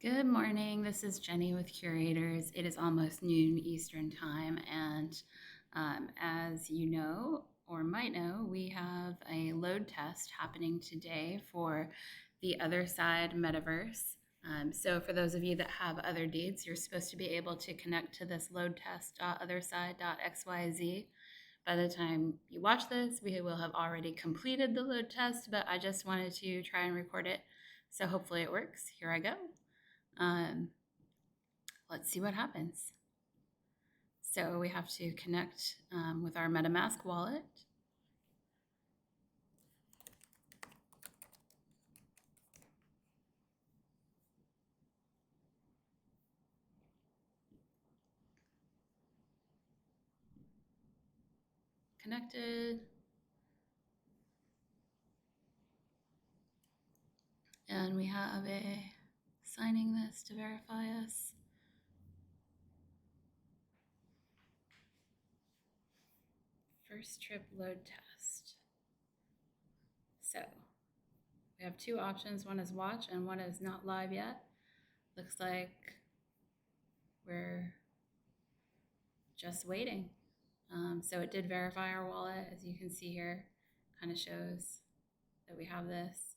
Good morning. This is Jenny with Cureraiders. It is almost noon Eastern Time, and as you know or might know, we have a load test happening today for the Otherside Metaverse. So for those of you that have otherdeeds, you're supposed to be able to connect to this loadtest.otherside.xyz. By the time you watch this, we will have already completed the load test, but I just wanted to try and record it. So hopefully it works. Here I go. Let's see what happens. So we have to connect with our MetaMask wallet. Connected. And we have a signing this to verify us. First trip load test. So we have two options. One is watch and one is not live yet. Looks like we're just waiting. So it did verify our wallet, as you can see here. Kind of shows that we have this.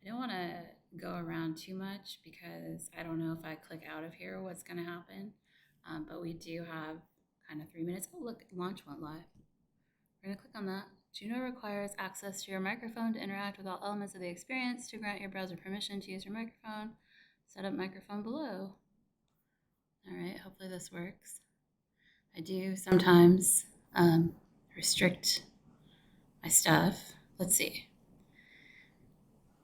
I don't want to go around too much because I don't know if I click out of here what's going to happen. But we do have kind of 3 minutes. Oh, look, launch went live. We're going to click on that. Juno requires access to your microphone to interact with all elements of the experience. To grant your browser permission to use your microphone, set up microphone below. All right, hopefully this works. I do sometimes restrict my stuff. Let's see.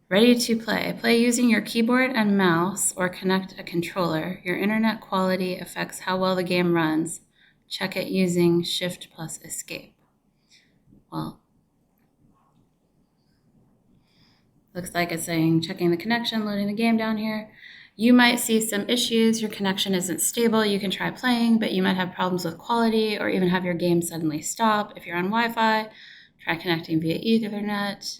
Ready to play. Play using your keyboard and mouse or connect a controller. Your internet quality affects how well the game runs. Check it using Shift plus Escape. Well, looks like it's saying checking the connection, loading the game down here. You might see some issues. Your connection isn't stable. You can try playing, but you might have problems with quality or even have your game suddenly stop. If you're on Wi-Fi, try connecting via Ethernet.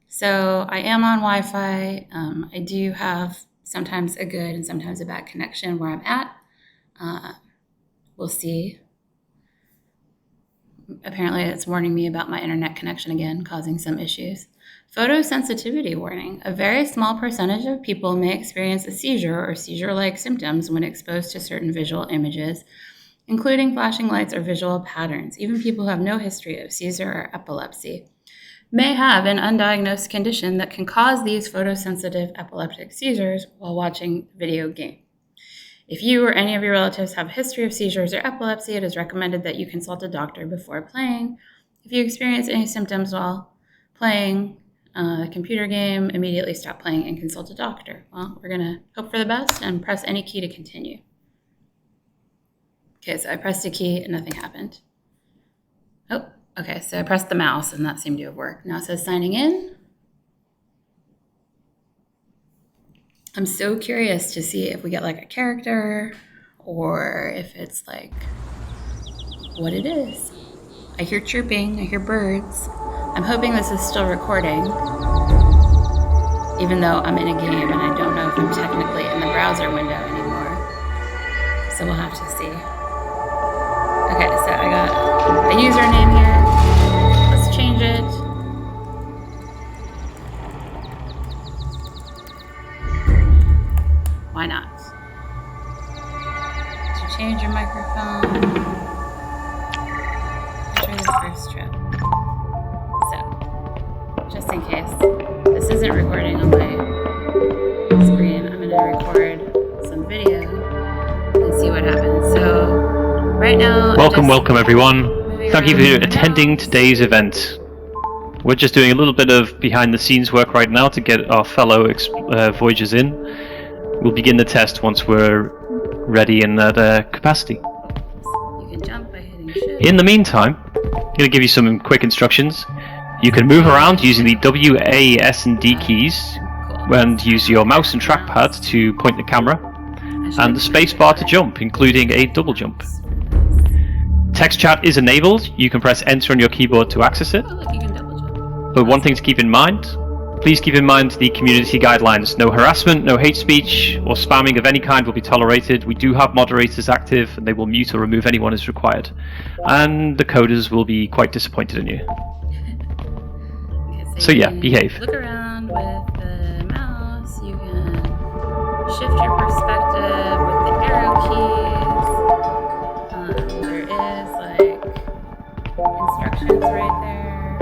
So I am on Wi-Fi. I do have sometimes a good and sometimes a bad connection where I'm at. We'll see. Apparently it's warning me about my internet connection again, causing some issues. Photosensitivity warning. A very small percentage of people may experience a seizure or seizure-like symptoms when exposed to certain visual images, including flashing lights or visual patterns. Even people who have no history of seizure or epilepsy may have an undiagnosed condition that can cause these photosensitive epileptic seizures while watching a video game. If you or any of your relatives have a history of seizures or epilepsy, it is recommended that you consult a doctor before playing. If you experience any symptoms while playing a computer game, immediately stop playing and consult a doctor. Well, we're going to hope for the best and press any key to continue. Okay, so I pressed a key and nothing happened. Oh, okay, so I pressed the mouse and that seemed to have worked. Now it says signing in. I'm so curious to see if we get like a character or if it's like what it is. I hear chirping, I hear birds. I'm hoping this is still recording, even though I'm in a game and I don't know if I'm technically in the browser window anymore. So we'll have to see. Okay, so I got a username here. Let's change it. Why not? To change your microphone, enter the first trip. So, just in case this isn't recording on my screen, I'm going to record some video and see what happens. So, right now... Welcome everyone. Thank you for attending today's event. We're just doing a little bit of behind the scenes work right now to get our fellow Voyagers in. We'll begin the test once we're ready in that capacity. You can jump by hitting shift. In the meantime, I'm going to give you some quick instructions. You can move around using the W, A, S and D keys and use your mouse and trackpad to point the camera and the spacebar to jump, including a double jump. Text chat is enabled. You can press enter on your keyboard to access it. Oh, look, you can double jump. But one thing to keep in mind, Please keep in mind the community guidelines. No harassment, no hate speech, or spamming of any kind will be tolerated. We do have moderators active, and they will mute or remove anyone as required. And the coders will be quite disappointed in you. Okay, So yeah, behave. Look around with the mouse. You can shift your perspective with the arrow keys. There is like instructions right there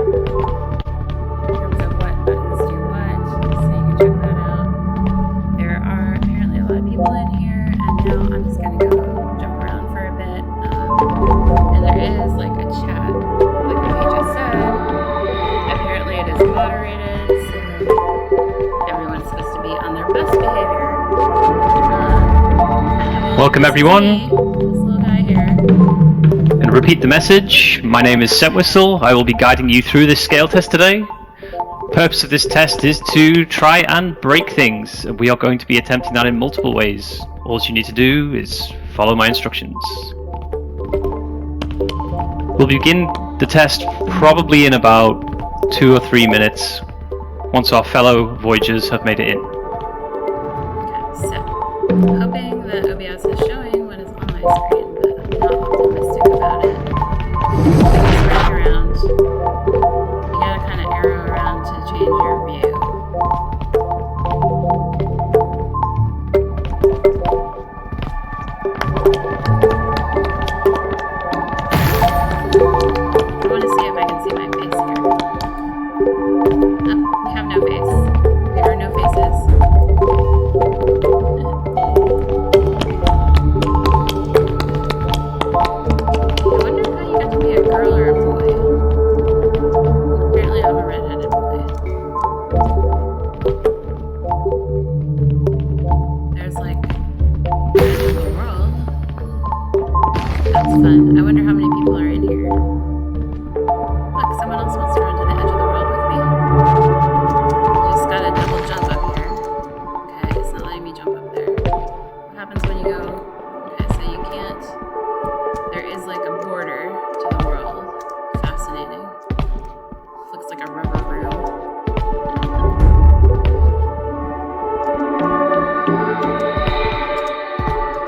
in terms of what buttons do what, so you can check that out. There are apparently a lot of people in here, and now I'm just gonna go jump around for a bit. And there is like a chat, like we just said. Apparently it is moderated, so everyone's supposed to be on their best behavior. Welcome everyone. This little guy here. And repeat the message. My name is Scentwhistle. I will be guiding you through this scale test today. The purpose of this test is to try and break things. We are going to be attempting that in multiple ways. All you need to do is follow my instructions. We'll begin the test probably in about 2 or 3 minutes, once our fellow Voyagers have made it in. Okay, so I'm hoping that OBS is showing what is on my screen, but I'm not optimistic about it. It's running around. You gotta kind of arrow around to change your view. I want to see if I can see my face here. Oh, we have no face. There are no faces. I wonder how you got to be a girl or a boy. Apparently I'm a redheaded boy. There's like the world. That's fun. I wonder how many people are in here. Look, someone else wants to run to the edge of the world with me. Just gotta double jump up here. Okay, it's not letting me jump up there. What happens when you go? Okay, so you can't. There is like a border to the world. Fascinating. Looks like a rubber room.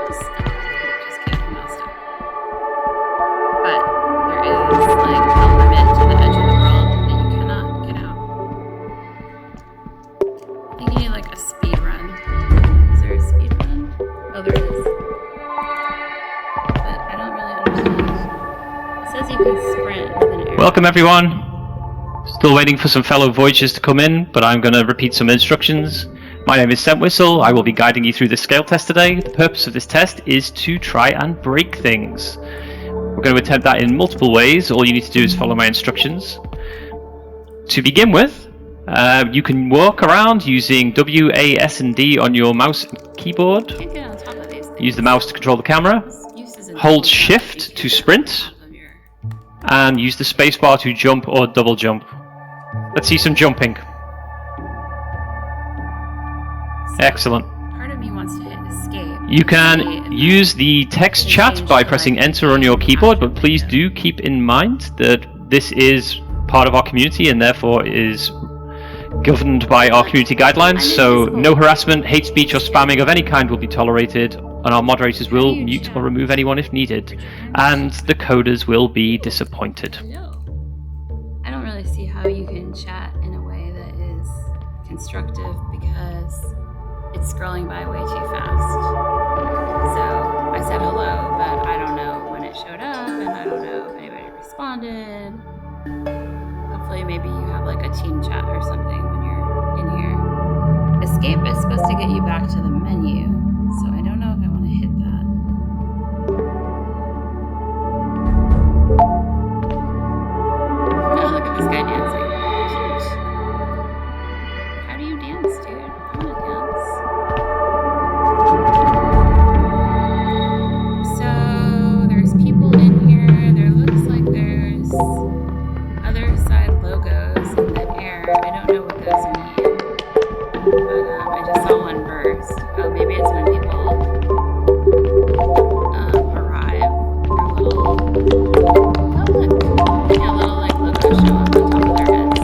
Just keep the mouse down. But there is like a limit to the edge of the world that you cannot get out. I think you need like a speed run. Is there a speed run? Oh, there is. But I don't really understand. It says you can sprint with an arrow. Welcome everyone. Still waiting for some fellow Voyagers to come in, but I'm going to repeat some instructions. My name is Scentwhistle. I will be guiding you through the scale test today. The purpose of this test is to try and break things. We're going to attempt that in multiple ways. All you need to do is follow my instructions. To begin with, you can walk around using W, A, S, and D on your mouse and keyboard. Can't get on top of these things. Use the mouse to control the camera. Use is in Hold double jump. Shift You to can't sprint. get on top of your- And use the spacebar to jump or double jump. Let's see some jumping. Excellent. Part of me wants to hit escape. You can use the text chat by pressing enter on your keyboard, but please do keep in mind that this is part of our community and therefore is governed by our community guidelines, so no harassment, hate speech or spamming of any kind will be tolerated, and our moderators will mute or remove anyone if needed, and the coders will be disappointed. No. I don't really see how you can chat in a way that is constructive because it's scrolling by way too fast. So I said hello, but I don't know when it showed up, and I don't know if anybody responded. Hopefully maybe you have like a team chat or something when you're in here. Escape is supposed to get you back to the menu, so I don't know if I want to hit that. Oh, look at this guy dancing. Cute. How do you dance, dude? I want to dance. So there's people in here. There looks like there's Otherside logos in the air. I don't know what those mean. But I just saw one burst. Oh, maybe it's when people arrive. Their little, oh look, yeah, little like logo show up on top of their heads.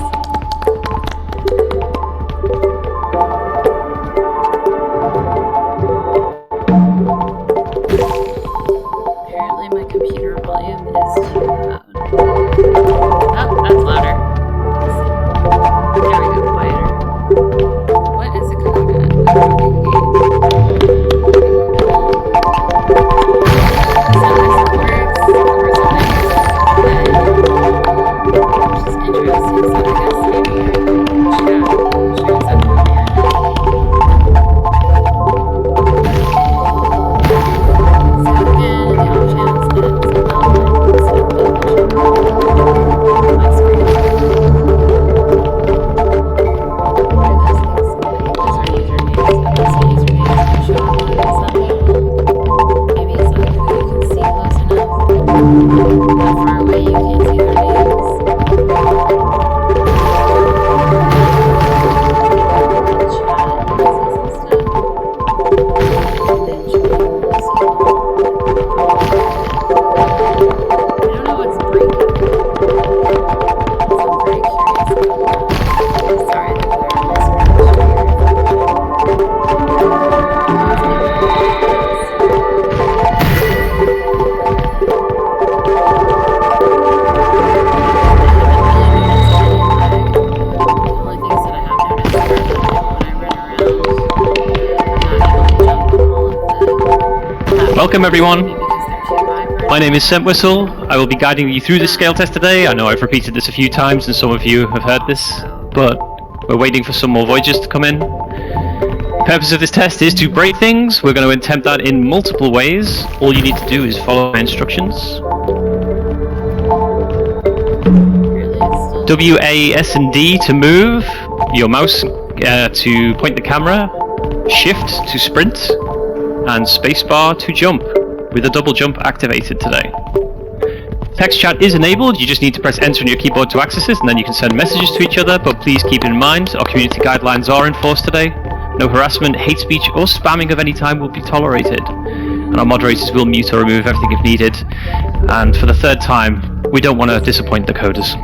Welcome everyone. Maybe because they're too vibrant. My name is Scentwhistle. I will be guiding you through this scale test today. I know I've repeated this a few times and some of you have heard this, but we're waiting for some more voyagers to come in. The purpose of this test is to break things. We're going to attempt that in multiple ways. All you need to do is follow my instructions. W, A, S and D to move, your mouse to point the camera, shift to sprint, and spacebar to jump, with a double jump activated today. Text chat is enabled, you just need to press enter on your keyboard to access it, and then you can send messages to each other, but please keep in mind, our community guidelines are enforced today. No harassment, hate speech, or spamming of any time will be tolerated. And our moderators will mute or remove everything if needed. And for the third time, we don't want to disappoint the coders.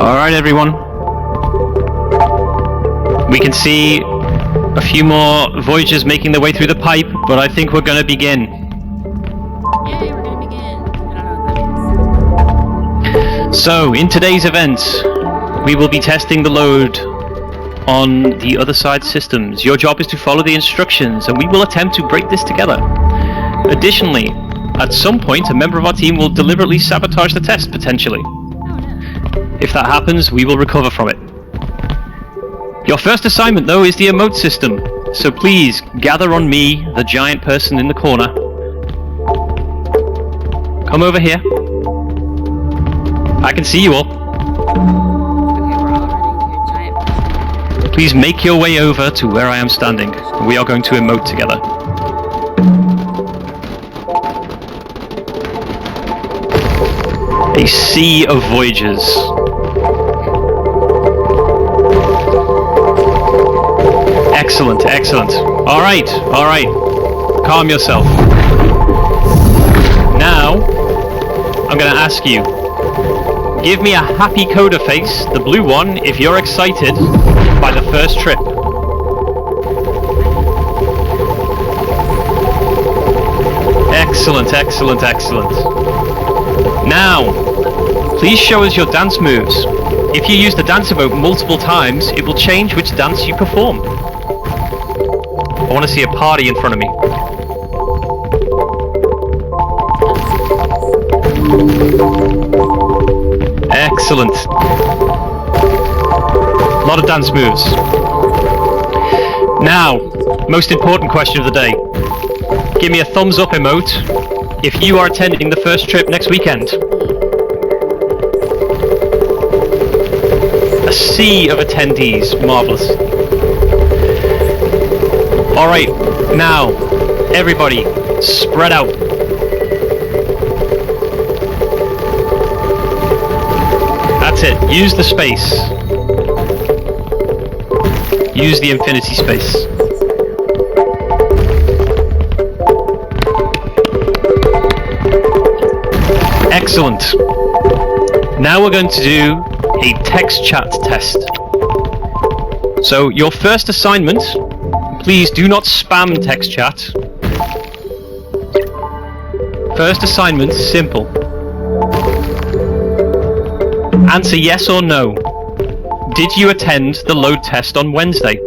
Alright everyone, we can see a few more voyagers making their way through the pipe, but I think we're going to begin. Yay, we're gonna begin. I don't know what that means. So, in today's event, we will be testing the load on the Otherside systems. Your job is to follow the instructions, and we will attempt to break this together. Additionally, at some point, a member of our team will deliberately sabotage the test, potentially. If that happens, we will recover from it. Your first assignment, though, is the Emote System. So please, gather on me, the giant person in the corner. Come over here. I can see you all. Okay, we're all running to a giant person. Please make your way over to where I am standing. We are going to emote together. A sea of voyagers. Excellent, excellent. Alright. Calm yourself. Now, I'm going to ask you, give me a happy coder face, the blue one, if you're excited by the first trip. Excellent. Now, please show us your dance moves. If you use the dance emote multiple times, it will change which dance you perform. I want to see a party in front of me. Excellent. A lot of dance moves. Now, most important question of the day. Give me a thumbs up emote if you are attending the first trip next weekend. A sea of attendees. Marvelous. Alright, now, everybody, spread out. That's it. Use the space. Use the infinity space. Excellent. Now we're going to do a text chat test. So your first assignment, please do not spam text chat. First assignment, simple. Answer yes or no. Did you attend the load test on Wednesday? I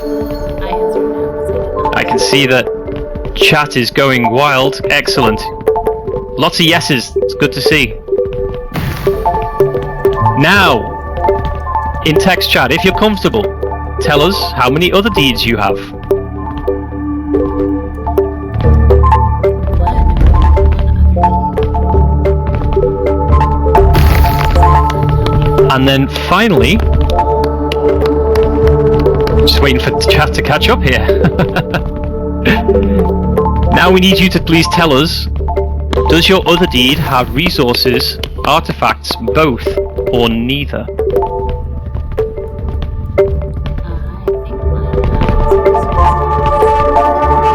answered no because I did not. I can see that chat is going wild. Excellent. Lots of yeses. It's good to see. Now, in text chat, if you're comfortable, tell us how many other deeds you have. And then finally, just waiting for chat to catch up here. Now we need you to please tell us, does your other deed have resources, artifacts, both, or neither? I think mine has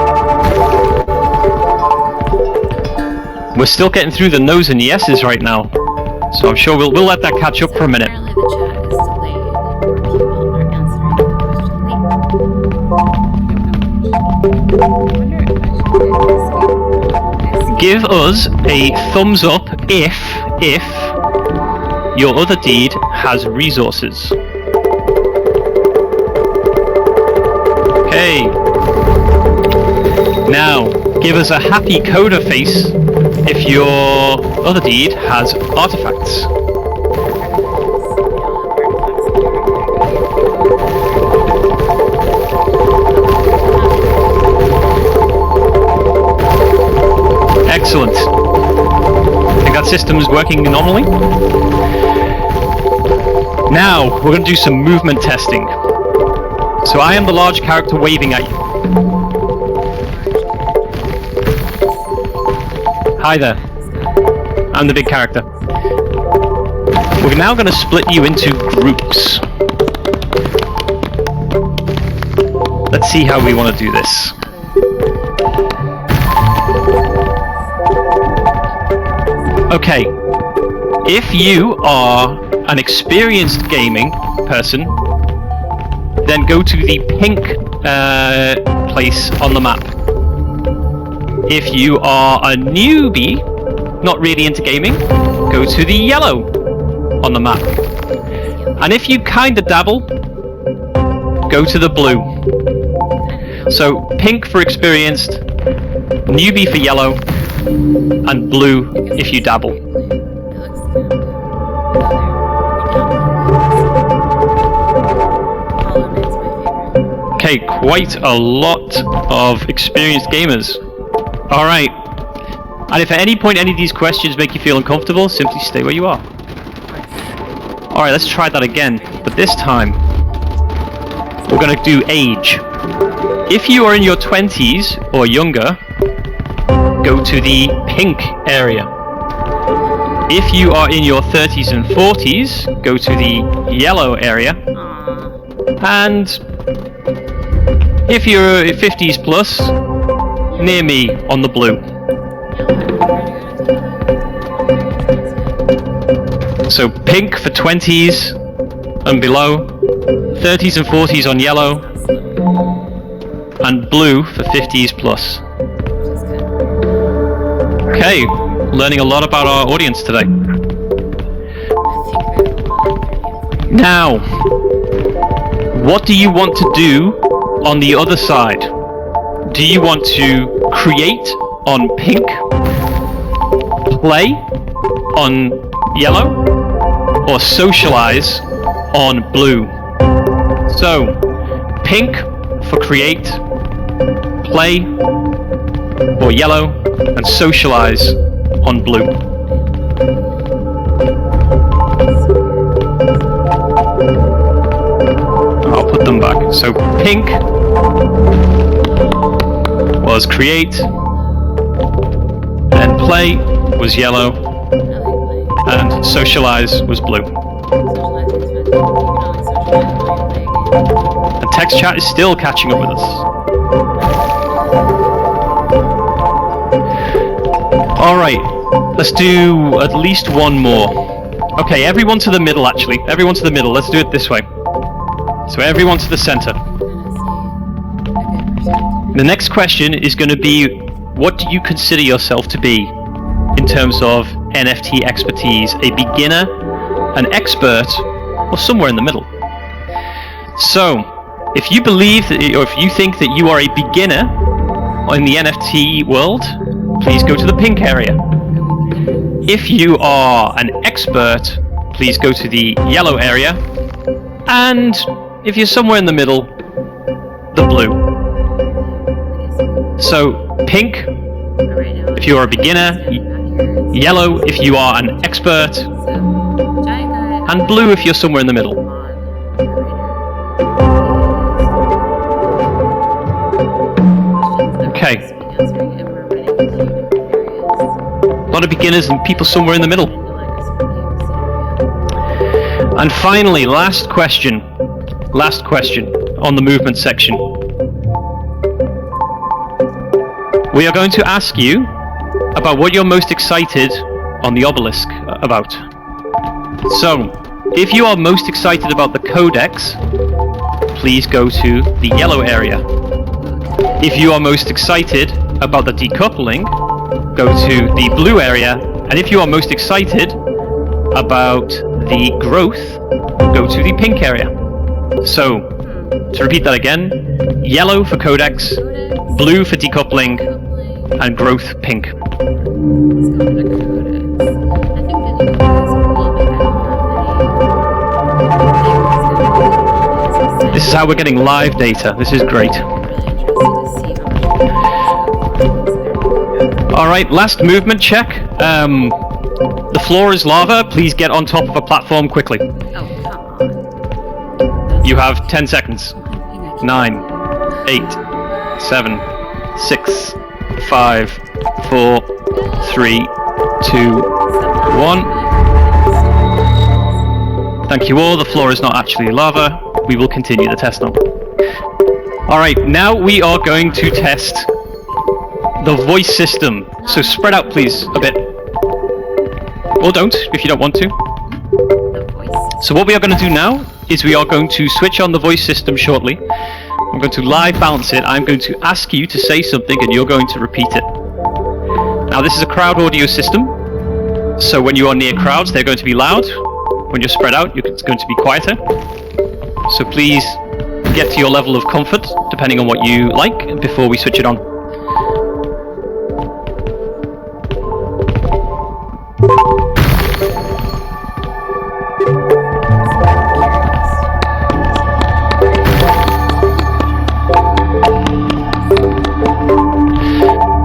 We're still getting through the no's and yeses right now, so I'm sure we'll let that catch up for a minute. Apparently the chat is delayed, or people are answering the question late. I wonder if I should Give us a thumbs up if your other deed has resources. Okay. Now, give us a happy coder face if your other deed has artifacts. Excellent. I think that system is working normally. Now, we're going to do some movement testing. So I am the large character waving at you. Hi there. I'm the big character. We're now going to split you into groups. Let's see how we want to do this. Okay, if you are an experienced gaming person, then go to the pink place on the map. If you are a newbie, not really into gaming, go to the yellow on the map. And if you kinda dabble, go to the blue. So pink for experienced, newbie for yellow, and blue if you dabble. Okay, quite a lot of experienced gamers. Alright. And if at any point any of these questions make you feel uncomfortable, simply stay where you are. Alright, let's try that again. But this time, we're going to do age. If you are in your 20s or younger, go to the pink area. If you are in your 30s and 40s, go to the yellow area. And if you're 50s plus, near me on the blue. So pink for 20s and below, 30s and 40s on yellow, and blue for 50s plus. Okay, learning a lot about our audience today. Now, what do you want to do on the other side? Do you want to create on pink, play on yellow, or socialize on blue? So, pink for create, play, or yellow, and socialize on blue. I'll put them back. So pink was create, and play was yellow, and socialize was blue. And text chat is still catching up with us. Alright, let's do at least one more. Okay, everyone to the middle actually. Everyone to the middle. Let's do it this way. So everyone to the center. The next question is going to be, what do you consider yourself to be in terms of NFT expertise? A beginner, an expert, or somewhere in the middle? So, if you believe that, or if you think that you are a beginner in the NFT world, please go to the pink area. If you are an expert, please go to the yellow area. And if you're somewhere in the middle, the blue. So, pink if you are a beginner, yellow if you are an expert, and blue if you're somewhere in the middle. Okay. A lot of beginners and people somewhere in the middle. And finally, last question on the movement section. We are going to ask you about what you're most excited on the obelisk about. So, if you are most excited about the codex, please go to the yellow area. If you are most excited about the decoupling, go to the blue area. And if you are most excited about the growth, go to the pink area. So, to repeat that again, yellow for codex, blue for decoupling, and growth pink. This is how we're getting live data. This is great. Alright, last movement check. The floor is lava. Please get on top of a platform quickly. Oh, come on. You have 10 seconds. 9, 8, 7, 6, 5, 4, 3, 2, 1. Thank you all. The floor is not actually lava. We will continue the test now. Alright, now we are going to test the voice system. So spread out please a bit. Or don't, if you don't want to. So what we are going to do now is we are going to switch on the voice system shortly. I'm going to live bounce it. I'm going to ask you to say something and you're going to repeat it. Now this is a crowd audio system. So when you are near crowds, they're going to be loud. When you're spread out, it's going to be quieter. So please get to your level of comfort, depending on what you like, before we switch it on.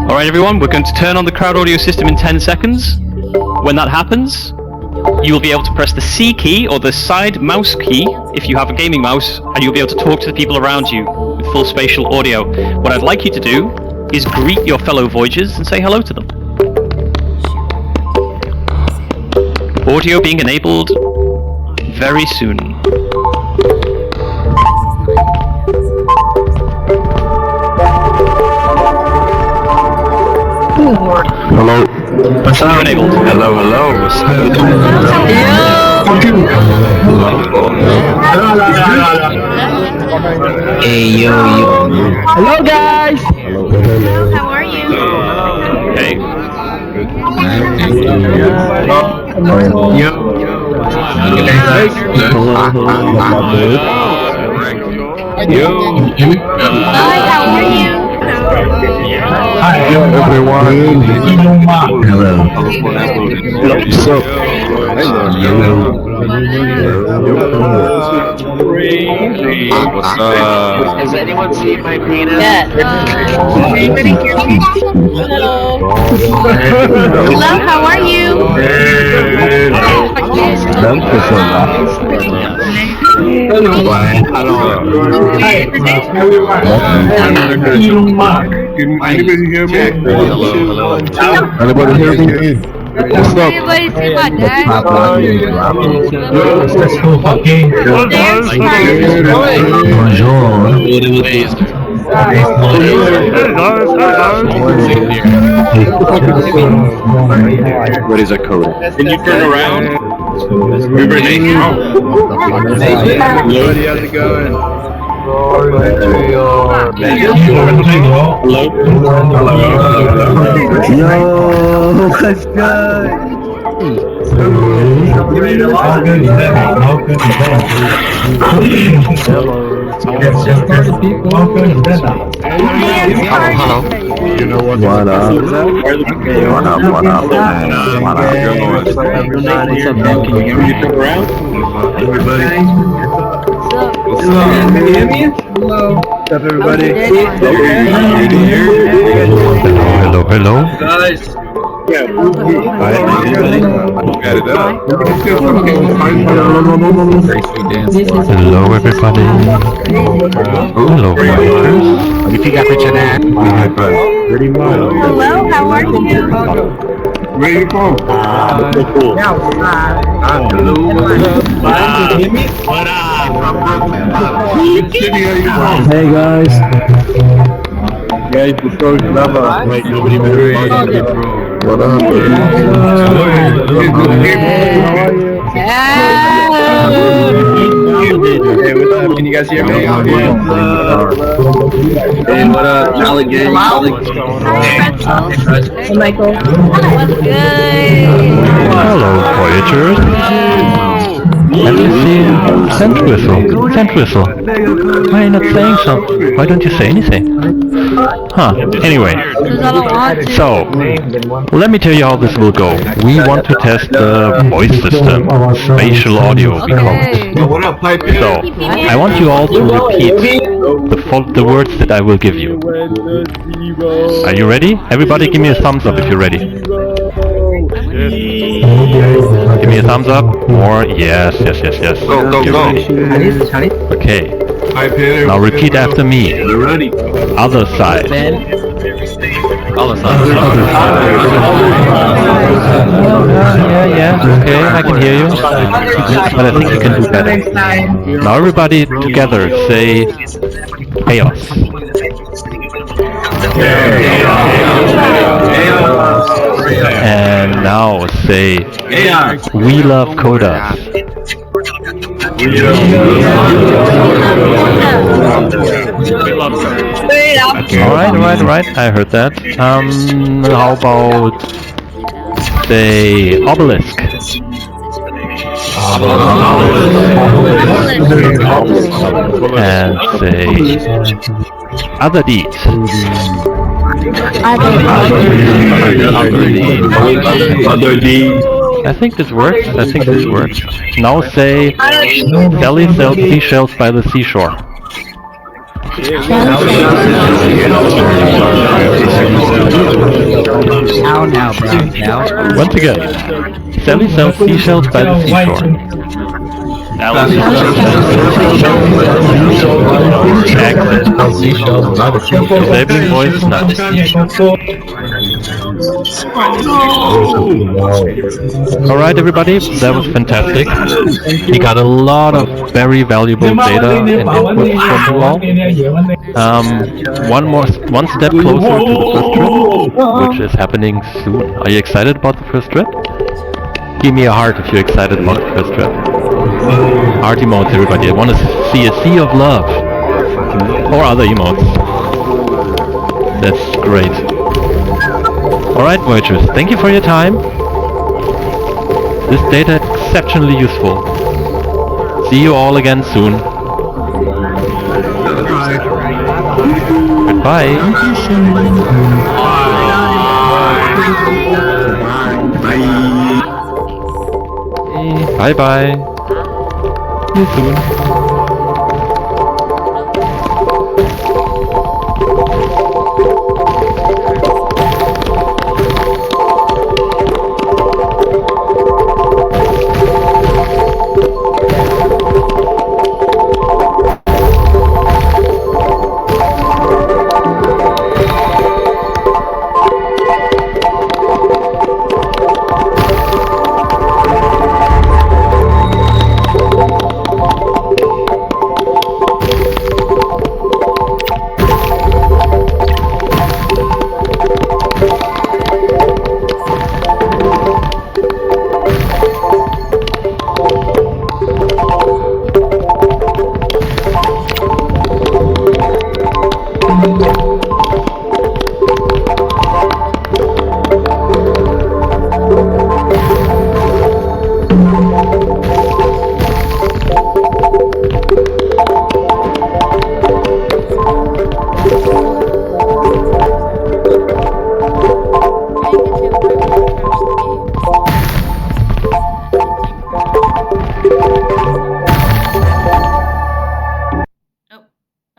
Alright everyone, we're going to turn on the crowd audio system in 10 seconds. When that happens, you will be able to press the C key or the side mouse key if you have a gaming mouse, and you'll be able to talk to the people around you with full spatial audio. What I'd like you to do is greet your fellow Voyagers and say hello to them. Audio being enabled very soon. Hello. What's up? Enabled. Hello, hello. Hey, yo, yo. Hello, guys. Hello, how are you? Okay. Yo. Hi, how are you? Hi, everyone. Hello. What's up? What's up? Has anyone seen my penis? Yes. Anybody hear me? Hello. Hello, how are you? Anybody hear me? Hello. Anybody hear me? What's up? Everybody see my dad? What is a code? Can you turn around? Everybody, how's it going? Yo, what's good? Hello. You know what? What up? What up? What up? What up? Can you turn around? Everybody. What's up? Can you hear me? Hello. What's up, everybody? Hello, hello. Guys. Got it up. Hello, everybody. Hello, Voyagers. Repeat after that. Hello, how are you? Where you from? What up? Which city are you from? Hey, guys. Guys, the story's lava. Wait, nobody better. What up, bird? Hey, what's up? Can you guys hear me? Hey, what up? Alligator? What's going on? Hey, Michael. What's good? Hello, Voyagers. Let me see. Sand whistle. Sand whistle. Why are you not saying something? Why don't you say anything? Huh. Anyway. So, let me tell you how this will go. We want to test the voice system. Spatial audio, we call it. What up, pipe? So, I want you all to repeat the words that I will give you. Are you ready? Everybody give me a thumbs up if you're ready. Give me a thumbs up. More. Yes. Go. Ready. Okay. Now repeat after me. Ready? Other side. Other Yeah. Okay, I can hear you. But I think you can do better. Now everybody together say chaos. And now say we love Kodas. Alright, I heard that. How about say obelisk? And say otherdeed. Otherdeed. I think this works. Now say Sally sells seashells by the seashore. Now. Once again, Sally sells seashells by the seashore. Disabling voice now. Alright everybody, that was fantastic. We got a lot of very valuable data and input from you all. One step closer to the first trip, which is happening soon. Are you excited about the first trip? Give me a heart if you're excited about the first trip. Heart emotes, everybody. I want to see a sea of love. Or other emotes. That's great. Alright, Voyagers, thank you for your time. This data is exceptionally useful. See you all again soon. Goodbye. Bye. See you soon.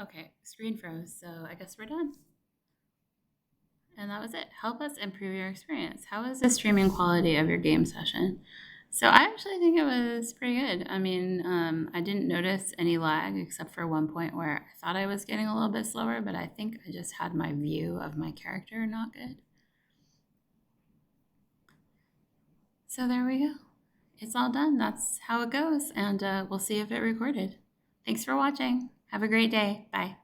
Okay, screen froze, so I guess we're done. And that was it. Help us improve your experience. How was the streaming quality of your game session? So I actually think it was pretty good. I mean, I didn't notice any lag except for one point where I thought I was getting a little bit slower, but I think I just had my view of my character not good. So there we go. It's all done. That's how it goes, and we'll see if it recorded. Thanks for watching. Have a great day. Bye.